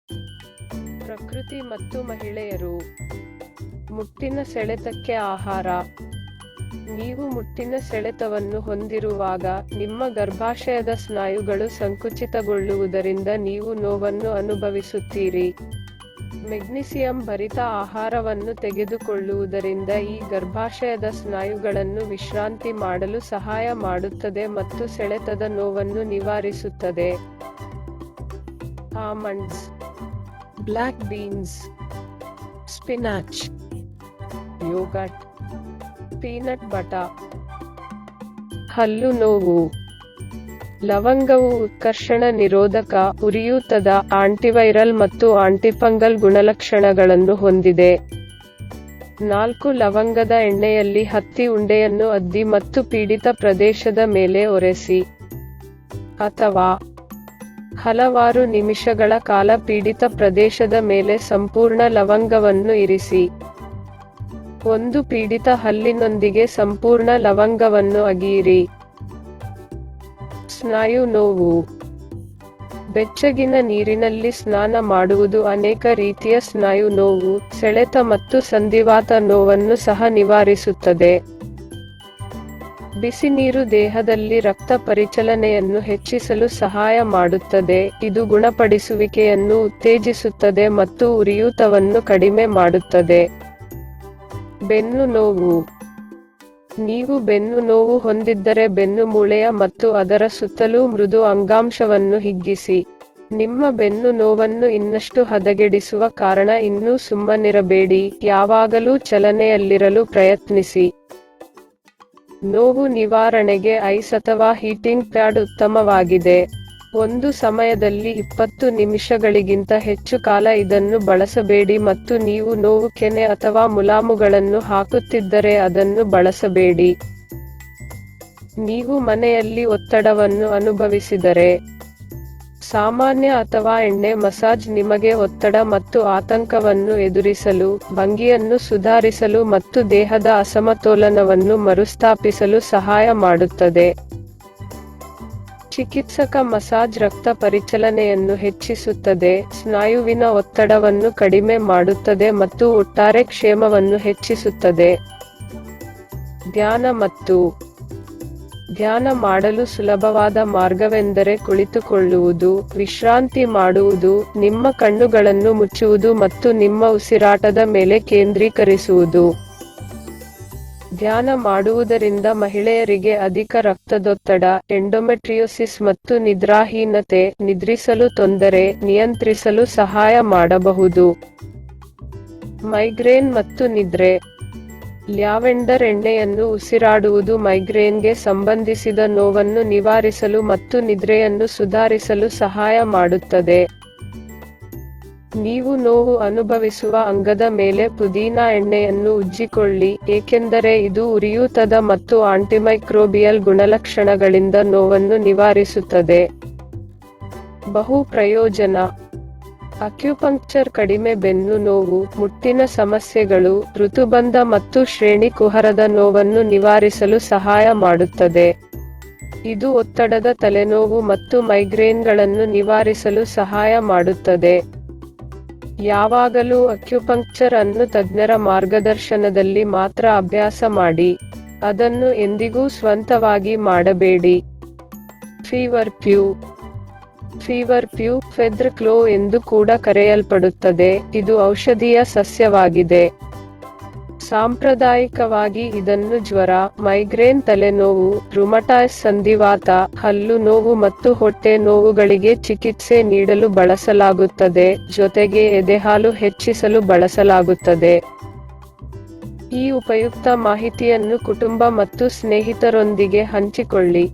ಪ್ರಕೃತಿ ಮತ್ತು ಮಹಿಳೆಯರು. ಮುಟ್ಟಿನ ಸೆಳೆತಕ್ಕೆ ಆಹಾರ. ನೀವು ಮುಟ್ಟಿನ ಸೆಳೆತವನ್ನು ಹೊಂದಿರುವಾಗ ನಿಮ್ಮ ಗರ್ಭಾಶಯದ ಸ್ನಾಯುಗಳು ಸಂಕುಚಿತಗೊಳ್ಳುವುದರಿಂದ ನೀವು ನೋವನ್ನು ಅನುಭವಿಸುತ್ತೀರಿ. ಮೆಗ್ನೀಸಿಯಂ ಭರಿತ ಆಹಾರವನ್ನು ತೆಗೆದುಕೊಳ್ಳುವುದರಿಂದ ಈ ಗರ್ಭಾಶಯದ ಸ್ನಾಯುಗಳನ್ನು ವಿಶ್ರಾಂತಿ ಮಾಡಲು ಸಹಾಯ ಮಾಡುತ್ತದೆ ಮತ್ತು ಸೆಳೆತದ ನೋವನ್ನು ನಿವಾರಿಸುತ್ತದೆ. Almonds, black beans, spinach, yoghurt, peanut butter. ಹಲ್ಲು ನೋವು. ಲವಂಗವು ಉತ್ಕರ್ಷಣ ನಿರೋಧಕ, ಉರಿಯೂತದ, ಆಂಟಿವೈರಲ್ ಮತ್ತು ಆಂಟಿಫಂಗಲ್ ಗುಣಲಕ್ಷಣಗಳನ್ನು ಹೊಂದಿದೆ. 4 ಲವಂಗದ ಎಣ್ಣೆಯಲ್ಲಿ ಹತ್ತಿ ಉಂಡೆಯನ್ನು ಅದ್ದಿ ಮತ್ತು ಪೀಡಿತ ಪ್ರದೇಶದ ಮೇಲೆ ಒರೆಸಿ. ಅಥವಾ ಹಲವಾರು ನಿಮಿಷಗಳ ಕಾಲ ಪೀಡಿತ ಪ್ರದೇಶದ ಮೇಲೆ ಸಂಪೂರ್ಣ ಲವಂಗವನ್ನು ಇರಿಸಿ. ಒಂದು ಪೀಡಿತ ಹಲ್ಲಿನೊಂದಿಗೆ ಸಂಪೂರ್ಣ ಲವಂಗವನ್ನು ಅಗಿಯಿರಿ. ಸ್ನಾಯು ನೋವು. ಬೆಚ್ಚಗಿನ ನೀರಿನಲ್ಲಿ ಸ್ನಾನ ಮಾಡುವುದು ಅನೇಕ ರೀತಿಯ ಸ್ನಾಯು ನೋವು, ಸೆಳೆತ ಮತ್ತು ಸಂಧಿವಾತ ನೋವನ್ನು ಸಹ ನಿವಾರಿಸುತ್ತದೆ. ಬಿಸಿ ನೀರು ದೇಹದಲ್ಲಿ ರಕ್ತ ಪರಿಚಲನೆಯನ್ನು ಹೆಚ್ಚಿಸಲು ಸಹಾಯ ಮಾಡುತ್ತದೆ, ಇದು ಗುಣಪಡಿಸುವಿಕೆಯನ್ನು ಉತ್ತೇಜಿಸುತ್ತದೆ ಮತ್ತು ಉರಿಯೂತವನ್ನು ಕಡಿಮೆ ಮಾಡುತ್ತದೆ. ಬೆನ್ನು ನೋವು. ನೀವು ಬೆನ್ನು ನೋವು ಹೊಂದಿದ್ದರೆ ಬೆನ್ನುಮೂಳೆಯ ಮತ್ತು ಅದರ ಸುತ್ತಲೂ ಮೃದು ಅಂಗಾಂಶವನ್ನು ಹಿಗ್ಗಿಸಿ. ನಿಮ್ಮ ಬೆನ್ನು ನೋವನ್ನು ಇನ್ನಷ್ಟು ಹದಗೆಡಿಸುವ ಕಾರಣ ಇನ್ನೂ ಸುಮ್ಮನಿರಬೇಡಿ, ಯಾವಾಗಲೂ ಚಲನೆಯಲ್ಲಿರಲು ಪ್ರಯತ್ನಿಸಿ. ನೋವು ನಿವಾರಣೆಗೆ ಐಸ್ ಅಥವಾ ಹೀಟಿಂಗ್ ಪ್ಯಾಡ್ ಉತ್ತಮವಾಗಿದೆ. ಒಂದು ಸಮಯದಲ್ಲಿ 20 ನಿಮಿಷಗಳಿಗಿಂತ ಹೆಚ್ಚು ಕಾಲ ಇದನ್ನು ಬಳಸಬೇಡಿ ಮತ್ತು ನೀವು ನೋವು ಕೆನೆ ಅಥವಾ ಮುಲಾಮುಗಳನ್ನು ಹಾಕುತ್ತಿದ್ದರೆ ಅದನ್ನು ಬಳಸಬೇಡಿ. ನೀವು ಮನೆಯಲ್ಲಿ ಒತ್ತಡವನ್ನು ಅನುಭವಿಸಿದರೆ, ಸಾಮಾನ್ಯ ಅಥವಾ ಎಣ್ಣೆ ಮಸಾಜ್ ನಿಮಗೆ ಒತ್ತಡ ಮತ್ತು ಆತಂಕವನ್ನು ಎದುರಿಸಲು, ಭಂಗಿಯನ್ನು ಸುಧಾರಿಸಲು ಮತ್ತು ದೇಹದ ಅಸಮತೋಲನವನ್ನು ಮರುಸ್ಥಾಪಿಸಲು ಸಹಾಯ ಮಾಡುತ್ತದೆ. ಚಿಕಿತ್ಸಕ ಮಸಾಜ್ ರಕ್ತ ಪರಿಚಲನೆಯನ್ನು ಹೆಚ್ಚಿಸುತ್ತದೆ, ಸ್ನಾಯುವಿನ ಒತ್ತಡವನ್ನು ಕಡಿಮೆ ಮಾಡುತ್ತದೆ ಮತ್ತು ಒಟ್ಟಾರೆ ಕ್ಷೇಮವನ್ನು ಹೆಚ್ಚಿಸುತ್ತದೆ. ಧ್ಯಾನ ಮತ್ತು ಧ್ಯಾನ ಮಾಡಲು ಸುಲಭವಾದ ಮಾರ್ಗವೆಂದರೆ ಕುಳಿತುಕೊಳ್ಳುವುದು, ವಿಶ್ರಾಂತಿ ಮಾಡುವುದು, ನಿಮ್ಮ ಕಣ್ಣುಗಳನ್ನು ಮುಚ್ಚುವುದು ಮತ್ತು ನಿಮ್ಮ ಉಸಿರಾಟದ ಮೇಲೆ ಕೇಂದ್ರೀಕರಿಸುವುದು. ಧ್ಯಾನ ಮಾಡುವುದರಿಂದ ಮಹಿಳೆಯರಿಗೆ ಅಧಿಕ ರಕ್ತದೊತ್ತಡ, ಎಂಡೋಮೆಟ್ರಿಯೋಸಿಸ್ ಮತ್ತು ನಿದ್ರಾಹೀನತೆ, ನಿದ್ರಿಸಲು ತೊಂದರೆ, ನಿಯಂತ್ರಿಸಲು ಸಹಾಯ ಮಾಡಬಹುದು. ಮೈಗ್ರೇನ್ ಮತ್ತು ನಿದ್ರೆ. ಲ್ಯಾವೆಂಡರ್ ಎಣ್ಣೆಯನ್ನು ಉಸಿರಾಡುವುದು ಮೈಗ್ರೇನ್ಗೆ ಸಂಬಂಧಿಸಿದ ನೋವನ್ನು ನಿವಾರಿಸಲು ಮತ್ತು ನಿದ್ರೆಯನ್ನು ಸುಧಾರಿಸಲು ಸಹಾಯ ಮಾಡುತ್ತದೆ. ನೀವು ನೋವು ಅನುಭವಿಸುವ ಅಂಗದ ಮೇಲೆ ಪುದೀನ ಎಣ್ಣೆಯನ್ನು ಉಜ್ಜಿಕೊಳ್ಳಿ, ಏಕೆಂದರೆ ಇದು ಉರಿಯೂತದ ಮತ್ತು ಆಂಟಿಮೈಕ್ರೋಬಿಯಲ್ ಗುಣಲಕ್ಷಣಗಳಿಂದ ನೋವನ್ನು ನಿವಾರಿಸುತ್ತದೆ. ಬಹು ಪ್ರಯೋಜನ. ಅಕ್ಯುಪಂಕ್ಚರ್ ಕಡಿಮೆ ಬೆನ್ನು ನೋವು, ಮುಟ್ಟಿನ ಸಮಸ್ಯೆಗಳು, ಋತುಬಂಧ ಮತ್ತು ಶ್ರೇಣಿ ಕುಹರದ ನೋವನ್ನು ನಿವಾರಿಸಲು ಸಹಾಯ ಮಾಡುತ್ತದೆ. ಇದು ಒತ್ತಡದ ತಲೆನೋವು ಮತ್ತು ಮೈಗ್ರೇನ್ಗಳನ್ನು ನಿವಾರಿಸಲು ಸಹಾಯ ಮಾಡುತ್ತದೆ. ಯಾವಾಗಲೂ ಅಕ್ಯುಪಂಕ್ಚರ್ ಅನ್ನು ತಜ್ಞರ ಮಾರ್ಗದರ್ಶನದಲ್ಲಿ ಮಾತ್ರ ಅಭ್ಯಾಸ ಮಾಡಿ, ಅದನ್ನು ಎಂದಿಗೂ ಸ್ವಂತವಾಗಿ ಮಾಡಬೇಡಿ. ಫೀವರ್ಫ್ಲೂ. ಫೀವರ್ಫ್ಲೂ, ಫೆದರ್ ಕ್ಲೋ ಎಂದು ಕೂಡ ಕರೆಯಲ್ಪಡುತ್ತದೆ, ಇದು ಔಷಧೀಯ ಸಸ್ಯವಾಗಿದೆ. ಸಾಂಪ್ರದಾಯಿಕವಾಗಿ ಇದನ್ನು ಜ್ವರ, ಮೈಗ್ರೇನ್ ತಲೆನೋವು, ರುಮಟಾಯ್ಡ್ ಸಂಧಿವಾತ, ಹಲ್ಲು ನೋವು ಮತ್ತು ಹೊಟ್ಟೆ ನೋವುಗಳಿಗೆ ಚಿಕಿತ್ಸೆ ನೀಡಲು ಬಳಸಲಾಗುತ್ತದೆ, ಜೊತೆಗೆ ಎದೆಹಾಲು ಹೆಚ್ಚಿಸಲು ಬಳಸಲಾಗುತ್ತದೆ. ಈ ಉಪಯುಕ್ತ ಮಾಹಿತಿಯನ್ನು ಕುಟುಂಬ ಮತ್ತು ಸ್ನೇಹಿತರೊಂದಿಗೆ ಹಂಚಿಕೊಳ್ಳಿ.